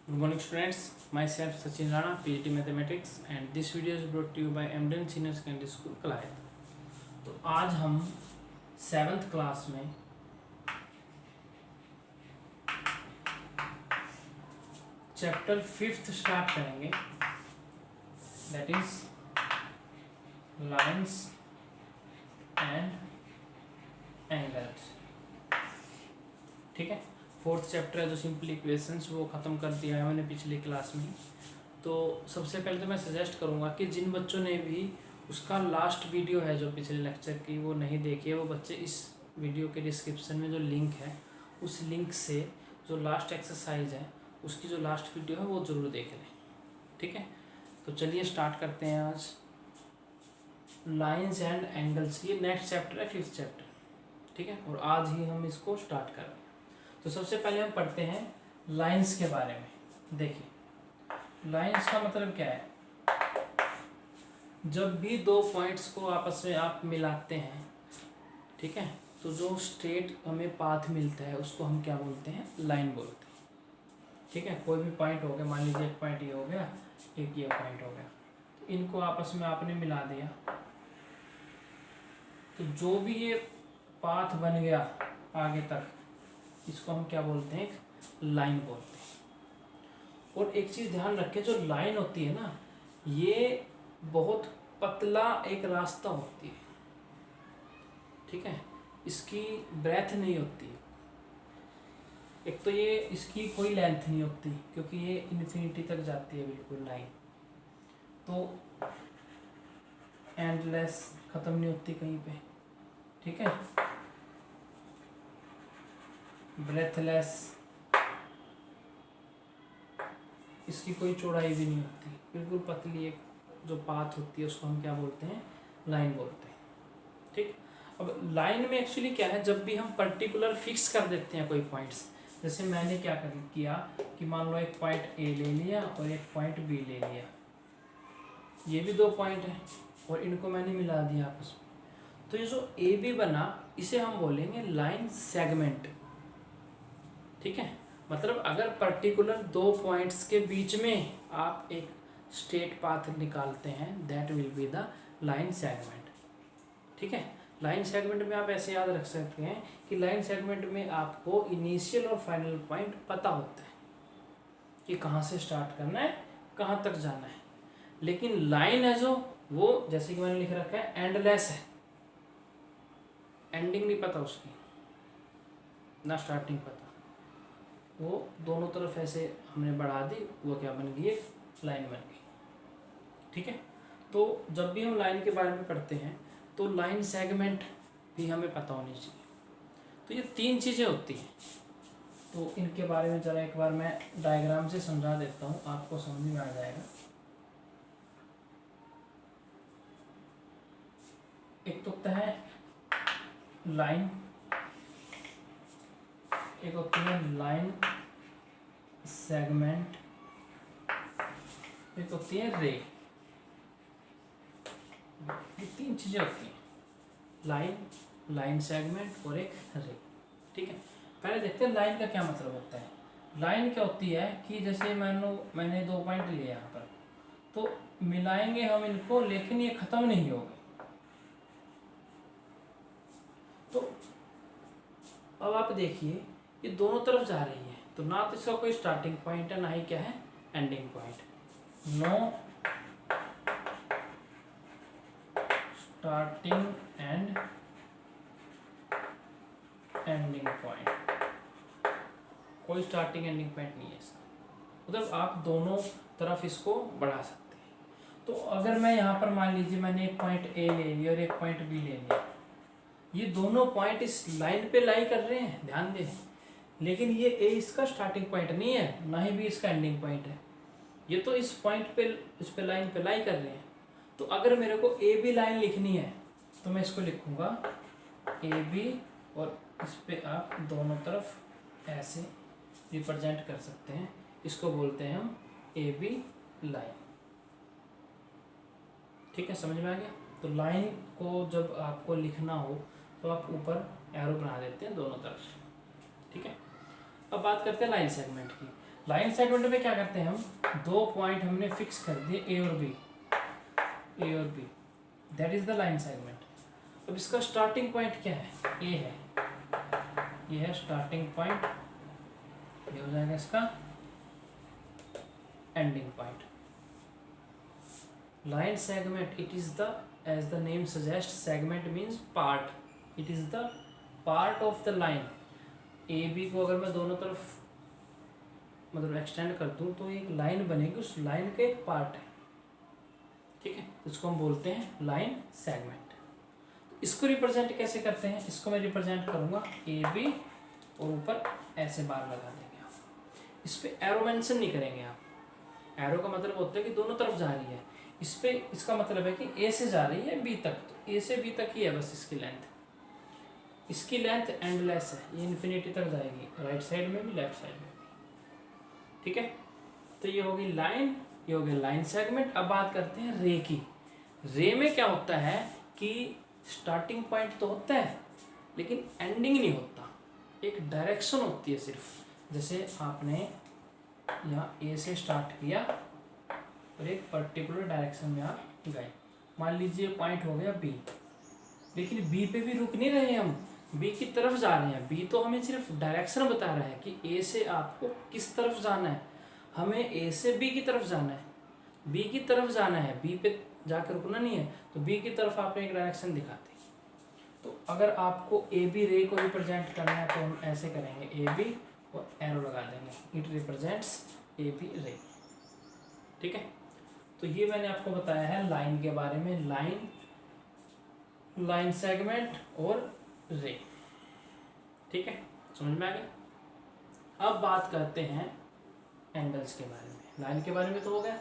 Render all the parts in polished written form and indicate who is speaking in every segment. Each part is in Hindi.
Speaker 1: Good morning students, myself Sachin Rana, PhD Mathematics and this video is brought to you by Emden Senior Secondary School Kalayat. तो आज हम 7th क्लास में चैप्टर 5th स्टार्ट करेंगे, that his lines and angles. ठीक है, 4th चैप्टर है जो सिंपल इक्वेशंस, वो ख़त्म कर दिया है मैंने पिछली क्लास में। तो सबसे पहले तो मैं सजेस्ट करूँगा कि जिन बच्चों ने भी उसका लास्ट वीडियो है जो पिछले लेक्चर की वो नहीं देखी है, वो बच्चे इस वीडियो के डिस्क्रिप्शन में जो लिंक है उस लिंक से जो लास्ट एक्सरसाइज है उसकी जो लास्ट वीडियो है वो ज़रूर देख लें। ठीक है, तो चलिए स्टार्ट करते हैं आज लाइंस एंड एंगल्स। ये नेक्स्ट चैप्टर है, 5th चैप्टर। ठीक है, और आज ही हम इसको स्टार्ट कर रहे हैं। तो सबसे पहले हम पढ़ते हैं लाइंस के बारे में। देखिए, लाइंस का मतलब क्या है? जब भी दो पॉइंट्स को आपस में आप मिलाते हैं, ठीक है, तो जो स्ट्रेट हमें पाथ मिलता है उसको हम क्या बोलते हैं? लाइन बोलते हैं। ठीक है, कोई भी पॉइंट हो गया, मान लीजिए एक पॉइंट ये हो गया, एक ये पॉइंट हो गया, तो इनको आपस में आपने मिला दिया, तो जो भी ये पाथ बन गया आगे तक, इसको हम क्या बोलते हैं? एक लाइन बोलते हैं। और एक चीज़ ध्यान रखें, जो लाइन होती है ना, ये बहुत पतला एक रास्ता होती है। ठीक है, इसकी ब्रेथ नहीं होती है। एक तो ये इसकी कोई लेंथ नहीं होती क्योंकि ये इन्फिनिटी तक जाती है बिल्कुल लाइन, तो एंडलेस, ख़त्म नहीं होती कहीं पे। ठीक है, ब्रेथलेस, इसकी कोई चौड़ाई भी नहीं होती, बिल्कुल पतली एक जो पाथ होती है उसको हम क्या बोलते हैं? लाइन बोलते हैं। ठीक, अब लाइन में एक्चुअली क्या है, जब भी हम पर्टिकुलर फिक्स कर देते हैं कोई पॉइंट्स, जैसे मैंने क्या किया कि मान लो एक पॉइंट ए ले लिया और एक पॉइंट बी ले लिया, ये भी दो पॉइंट हैं और इनको मैंने मिला दिया आपस में, तो ये जो ए बी बना इसे हम बोलेंगे लाइन सेगमेंट। ठीक है, मतलब अगर पर्टिकुलर दो पॉइंट्स के बीच में आप एक स्ट्रेट पाथ निकालते हैं, that will be the line segment. ठीक है, लाइन सेगमेंट में आप ऐसे याद रख सकते हैं कि लाइन सेगमेंट में आपको इनिशियल और फाइनल पॉइंट पता होता है कि कहाँ से स्टार्ट करना है, कहाँ तक जाना है। लेकिन लाइन है जो, वो जैसे कि मैंने लिख रखा है एंडलेस है, एंडिंग नहीं पता उसकी, ना स्टार्टिंग पता, वो दोनों तरफ ऐसे हमने बढ़ा दी, वो क्या बन गई? एक लाइन बन गई। ठीक है, तो जब भी हम लाइन के बारे में पढ़ते हैं तो लाइन सेगमेंट भी हमें पता होनी चाहिए। तो ये तीन चीज़ें होती हैं, तो इनके बारे में ज़रा एक बार मैं डायग्राम से समझा देता हूँ, आपको समझ में आ जाएगा। एक तो होता है लाइन, एक होती है लाइन सेगमेंट, एक होती है रे। ये तीन चीज़ें होती हैं, लाइन, लाइन सेगमेंट और एक रे। ठीक है, पहले देखते हैं लाइन का क्या मतलब होता है। लाइन क्या होती है कि जैसे मैंने दो पॉइंट लिए यहाँ पर, तो मिलाएंगे हम इनको लेकिन ये ख़त्म नहीं होगा। तो अब आप देखिए, ये दोनों तरफ जा रही है, तो ना तो इसका कोई स्टार्टिंग पॉइंट है, ना ही क्या है ending point. No starting and ending point, कोई स्टार्टिंग एंडिंग पॉइंट नहीं है इसका, मतलब आप दोनों तरफ इसको बढ़ा सकते हैं। तो अगर मैं यहाँ पर मान लीजिए मैंने एक पॉइंट ए ले लिया और एक पॉइंट बी ले लिया, ये दोनों पॉइंट इस लाइन पे लाई कर रहे हैं, ध्यान दें, लेकिन ये ए इसका स्टार्टिंग पॉइंट नहीं है, ना ही भी इसका एंडिंग पॉइंट है, ये तो इस पॉइंट पे, इस पे लाइन पे लाई कर रहे हैं। तो अगर मेरे को ए बी लाइन लिखनी है तो मैं इसको लिखूंगा ए बी, और इस पे आप दोनों तरफ ऐसे रिप्रेजेंट कर सकते हैं, इसको बोलते हैं हम ए बी लाइन। ठीक है, समझ में आ गया? तो लाइन को जब आपको लिखना हो तो आप ऊपर एरो बना देते हैं दोनों तरफ। ठीक है, अब बात करते हैं लाइन सेगमेंट की। लाइन सेगमेंट में क्या करते हैं हम, दो पॉइंट हमने फिक्स कर दिए ए और बी, ए और B, that is the line segment. अब इसका स्टार्टिंग पॉइंट क्या है, ए है, ये है स्टार्टिंग पॉइंट, ये हो जाएगा इसका ending point. Line segment, it is the, as the name suggest, segment means part, it is the part of the line. A B को अगर मैं दोनों तरफ मतलब एक्सटेंड कर दूं तो एक लाइन बनेगी, उस लाइन का एक पार्ट है, ठीक है, इसको हम बोलते हैं लाइन सेगमेंट। तो इसको रिप्रेजेंट कैसे करते हैं, इसको मैं रिप्रेजेंट करूंगा ए बी और ऊपर ऐसे बार लगा देंगे आप, इस पे एरो मेंशन नहीं करेंगे आप, एरो का मतलब होता है कि दोनों तरफ जा रही है, इस पे इसका मतलब है कि ए से जा रही है बी तक, तो ए से बी तक ही है बस इसकी लेंथ, इसकी लेंथ एंडलेस है, ये इन्फिनिटी तक जाएगी, राइट साइड में भी लेफ्ट साइड में भी, ठीक है। तो ये होगी लाइन, ये हो गया लाइन सेगमेंट। अब बात करते हैं रे की। रे में क्या होता है कि स्टार्टिंग पॉइंट तो होता है लेकिन एंडिंग नहीं होता, एक डायरेक्शन होती है सिर्फ। जैसे आपने यहाँ ए से स्टार्ट किया और एक पर्टिकुलर डायरेक्शन में आप गए, मान लीजिए पॉइंट हो गया बी, लेकिन बी पे भी रुक नहीं रहे हम, बी की तरफ जा रहे हैं। बी तो हमें सिर्फ डायरेक्शन बता रहा है कि ए से आपको किस तरफ जाना है, हमें ए से बी की तरफ जाना है, बी की तरफ जाना है, बी पे जाकर रुकना नहीं है, तो बी की तरफ आपने एक डायरेक्शन दिखा दी। तो अगर आपको ए बी रे को रिप्रेजेंट करना है तो हम ऐसे करेंगे, ए बी और एरो लगा देंगे, इट रिप्रेजेंट्स ए बी रे, ठीक है। तो ये मैंने आपको बताया है लाइन के बारे में, लाइन, लाइन सेगमेंट और रे, ठीक है, समझ में आ गया। अब बात करते हैं एंगल्स के बारे में, लाइन के बारे में तो हो गया,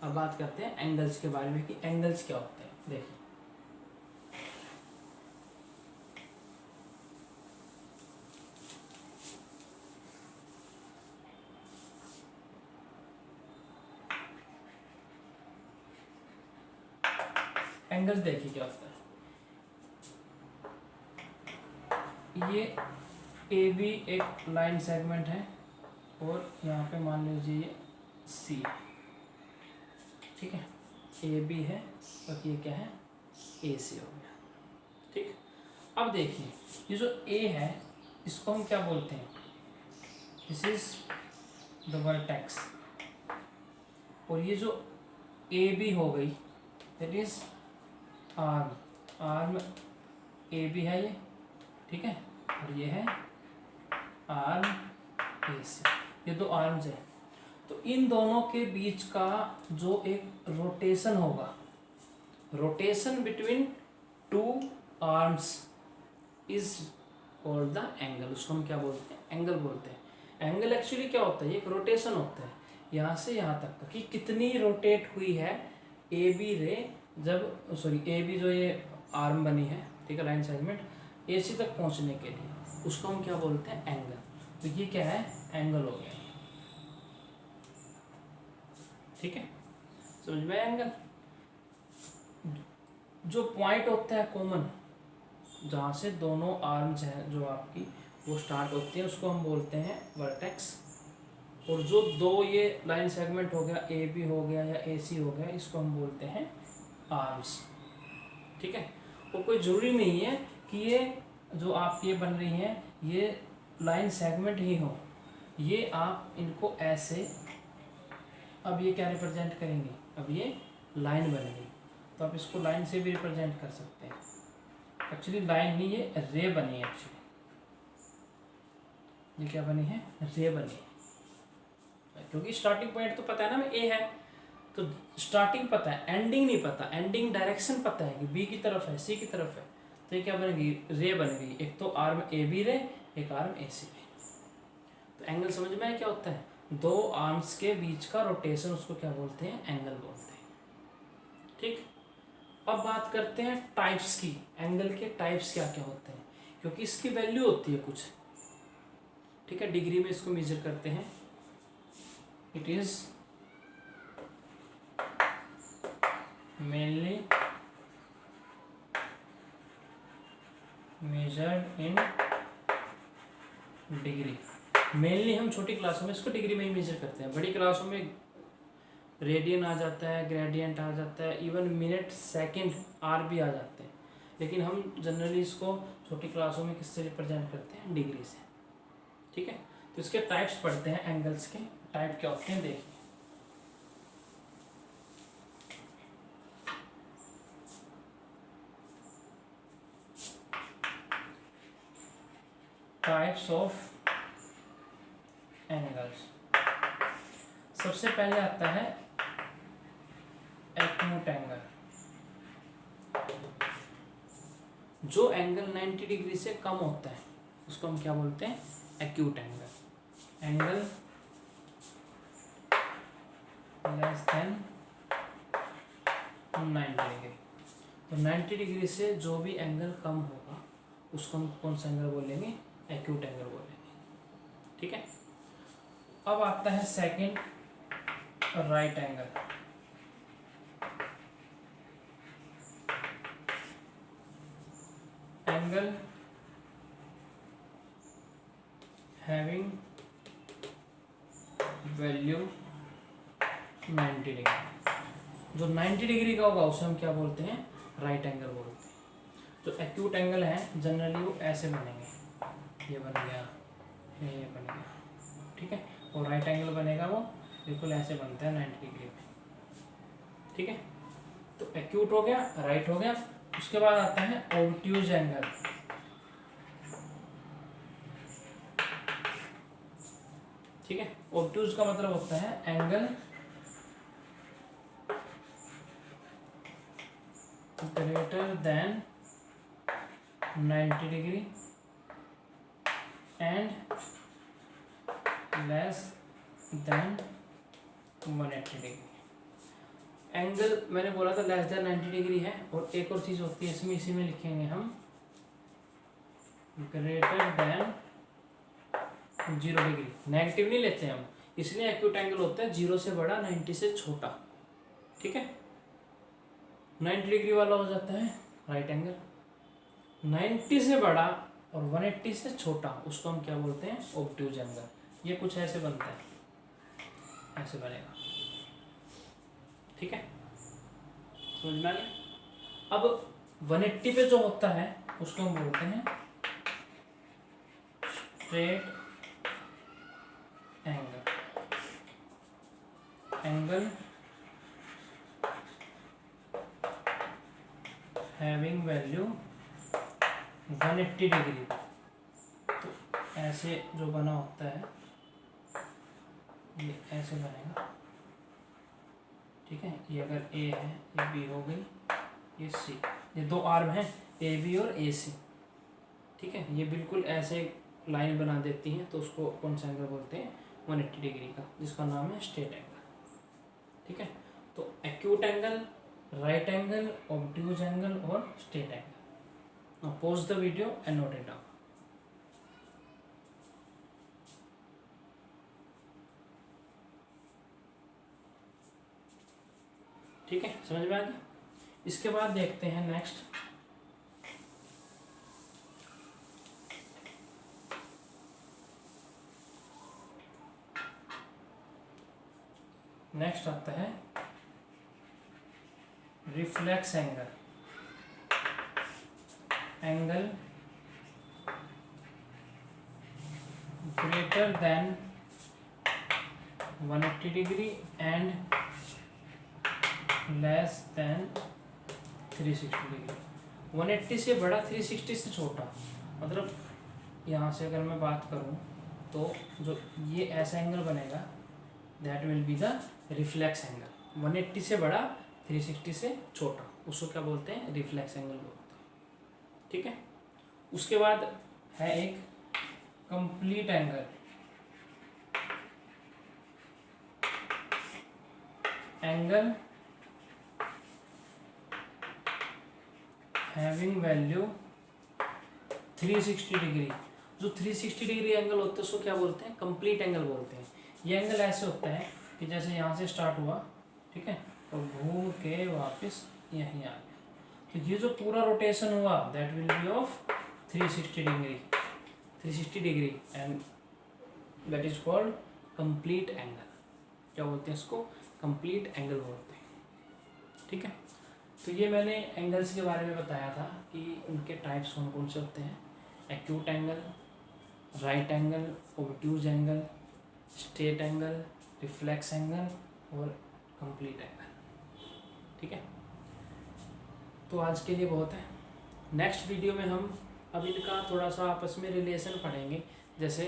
Speaker 1: अब बात करते हैं एंगल्स के बारे में कि एंगल्स क्या होते हैं। देखिए एंगल्स देखिए क्या होता है। ये ए बी एक लाइन सेगमेंट है और यहाँ पे मान लीजिए ये सी, ठीक है, ए बी है और ये क्या है, ए सी हो गया, ठीक। अब देखिए ये जो ए है इसको हम क्या बोलते हैं, दिस इज द वर्टेक्स, और ये जो ए बी हो गई that is arm, arm A B है ये, ठीक है, और ये है आर्म ए सी, ये दो आर्म्स है। तो इन दोनों के बीच का जो एक रोटेशन होगा, rotation between two arms is called the angle, उसको हम क्या बोलते हैं, एंगल बोलते हैं। एंगल एक्चुअली क्या होता है, एक रोटेशन होता है यहाँ से यहाँ तक का, कि कितनी रोटेट हुई है ए बी रे, जब सॉरी ए बी जो ये आर्म बनी है, ठीक है, लाइन सेगमेंट ए सी तक पहुँचने के लिए, उसको हम क्या बोलते हैं, एंगल। तो ये क्या है, एंगल हो गया, ठीक है, समझ में एंगल। जो पॉइंट होता है कॉमन, जहाँ से दोनों आर्म्स हैं जो आपकी वो स्टार्ट होती है, उसको हम बोलते हैं वर्टेक्स। और जो दो ये लाइन सेगमेंट हो गया, ए बी हो गया या ए सी हो गया, इसको हम बोलते हैं आर्म्स, ठीक है। और कोई ज़रूरी नहीं है कि ये जो आप ये बन रही हैं ये लाइन सेगमेंट ही हो, ये आप इनको ऐसे, अब ये क्या रिप्रेजेंट करेंगे, अब ये लाइन बनेगी, तो आप इसको लाइन से भी रिप्रेजेंट कर सकते हैं। एक्चुअली लाइन नहीं, ये रे बनी है, एक्चुअली ये क्या बनी है, रे बनी है, क्योंकि स्टार्टिंग पॉइंट तो पता है ना में ए है, तो स्टार्टिंग पता है, एंडिंग नहीं पता, एंडिंग डायरेक्शन पता है कि बी की तरफ है, सी की तरफ है, तो ये क्या बनेगी, रे बन गई, एक तो आर्म ए बी रे, एक आर्म ए सी रे। तो एंगल समझ में आया क्या होता है, दो आर्म्स के बीच का रोटेशन, उसको क्या बोलते हैं, एंगल बोलते हैं, ठीक। अब बात करते हैं टाइप्स की, एंगल के टाइप्स क्या क्या होते हैं, क्योंकि इसकी वैल्यू होती है कुछ, ठीक है, डिग्री में इसको मेजर करते हैं। It is mainly measured in degree, mainly हम छोटी क्लासों में इसको डिग्री में ही मेजर करते हैं, बड़ी क्लासों में रेडियन आ जाता है, ग्रेडियंट आ जाता है, इवन मिनट सेकंड आर भी आ जाते हैं, लेकिन हम जनरली इसको छोटी क्लासों में किससे रिप्रेजेंट करते हैं, डिग्री से। ठीक है, तो इसके टाइप्स पढ़ते हैं, एंगल्स के टाइप क्या होते हैं देखिए। टाइप्स ऑफ एंगल्स, सबसे पहले आता है एक्यूट एंगल। जो एंगल 90 डिग्री से कम होता है उसको हम क्या बोलते हैं, acute angle. Angle less than 90 degree, तो 90 डिग्री से जो भी एंगल कम होगा उसको हम कौन सा एंगल बोलेंगे, एक्यूट एंगल बोलेंगे। ठीक है, अब आता है second right angle. Angle having value 90 degree, जो 90 डिग्री का होगा उसे हम क्या बोलते हैं, राइट एंगल बोलते हैं। जो एक्यूट एंगल है जनरली वो ऐसे बनेंगे, ये बन गया, ये बन गया, ठीक है, और राइट एंगल बनेगा वो बिल्कुल ऐसे बनता है 90 डिग्री में। ठीक है, तो एक्यूट हो गया, राइट हो गया। उसके बाद आता है ऑब्ट्यूज एंगल। ठीक है, ऑब्ट्यूज का मतलब होता है angle greater than 90 degree and less than 180 degree. Angle मैंने बोला था लेस देन 90 डिग्री है, और एक और चीज़ होती है इसमें, इसी में लिखेंगे हम ग्रेटर देन 0 डिग्री। नेगेटिव नहीं लेते हम, इसलिए एक्यूट एंगल होता है 0 से बड़ा 90 से छोटा। ठीक है, 90 डिग्री वाला हो जाता है राइट एंगल, 90 से बड़ा और 180 से छोटा उसको हम क्या बोलते हैं, ऑब्ट्यूज एंगल। ये कुछ ऐसे बनता है, ऐसे बनेगा। ठीक है, समझ में आ गया। अब 180 पे जो होता है उसको हम बोलते हैं straight angle. Angle having value 180 degree, तो ऐसे जो बना होता है ये ऐसे बनेगा। ठीक है, ये अगर ए है, ये बी हो गई, ये सी, ये दो आर्म हैं ए बी और ए सी। ठीक है, ये बिल्कुल ऐसे लाइन बना देती हैं, तो उसको कौन सा एंगल बोलते हैं, 180 डिग्री का, जिसका नाम है स्ट्रेट एंगल। ठीक है, तो acute angle, right angle, obtuse angle और straight angle. Now pause the video and note it down. ठीक है, समझ में आ गया। इसके बाद देखते हैं नेक्स्ट, नेक्स्ट आता है reflex angle. Angle greater than 180 degree and less than 360 degree. 180 से बड़ा, 360 से छोटा, मतलब यहाँ से अगर मैं बात करूँ तो जो ये ऐसा एंगल बनेगा that will be the reflex angle. 180 से बड़ा, 360 से छोटा, उसको क्या बोलते हैं, रिफ्लेक्स एंगल बोलते हैं। ठीक है, उसके बाद है एक complete angle. Angle having value 360 degree. जो 360 डिग्री एंगल होता है उसको क्या बोलते हैं, कंप्लीट एंगल बोलते हैं। ये एंगल ऐसे होता है कि जैसे यहाँ से स्टार्ट हुआ, ठीक है, और घूम के वापस यहीं आ गया, तो ये जो पूरा रोटेशन हुआ that will be of 360 degree. 360 degree and that is called complete angle. क्या बोलते हैं इसको? कंप्लीट एंगल बोलते हैं। ठीक है, तो ये मैंने एंगल्स के बारे में बताया था कि उनके टाइप्स कौन कौन से होते हैं। Acute angle, right angle, obtuse angle, straight angle, reflex angle और कंप्लीट एंगल। ठीक है, तो आज के लिए बहुत है। नेक्स्ट वीडियो में हम अब इनका थोड़ा सा आपस में रिलेशन पढ़ेंगे, जैसे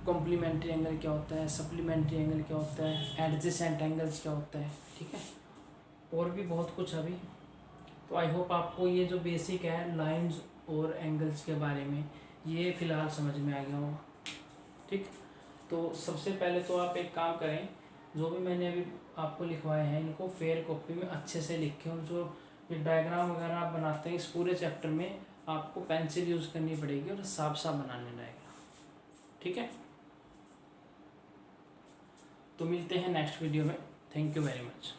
Speaker 1: कॉम्प्लीमेंट्री एंगल क्या होता है, सप्लीमेंट्री एंगल क्या होता है, एडजेसेंट एंगल्स क्या होता है। ठीक है, और भी बहुत कुछ अभी। तो आई होप आपको ये जो बेसिक है लाइंस और एंगल्स के बारे में ये फ़िलहाल समझ में आ गया होगा। ठीक, तो सबसे पहले तो आप एक काम करें, जो भी मैंने अभी आपको लिखवाए हैं इनको फेयर कॉपी में अच्छे से लिखें, और जो ये डायग्राम वगैरह आप बनाते हैं इस पूरे चैप्टर में आपको पेंसिल यूज़ करनी पड़ेगी और साफ साफ बनाने रहेगा। ठीक है, तो मिलते हैं नेक्स्ट वीडियो में। Thank you very much.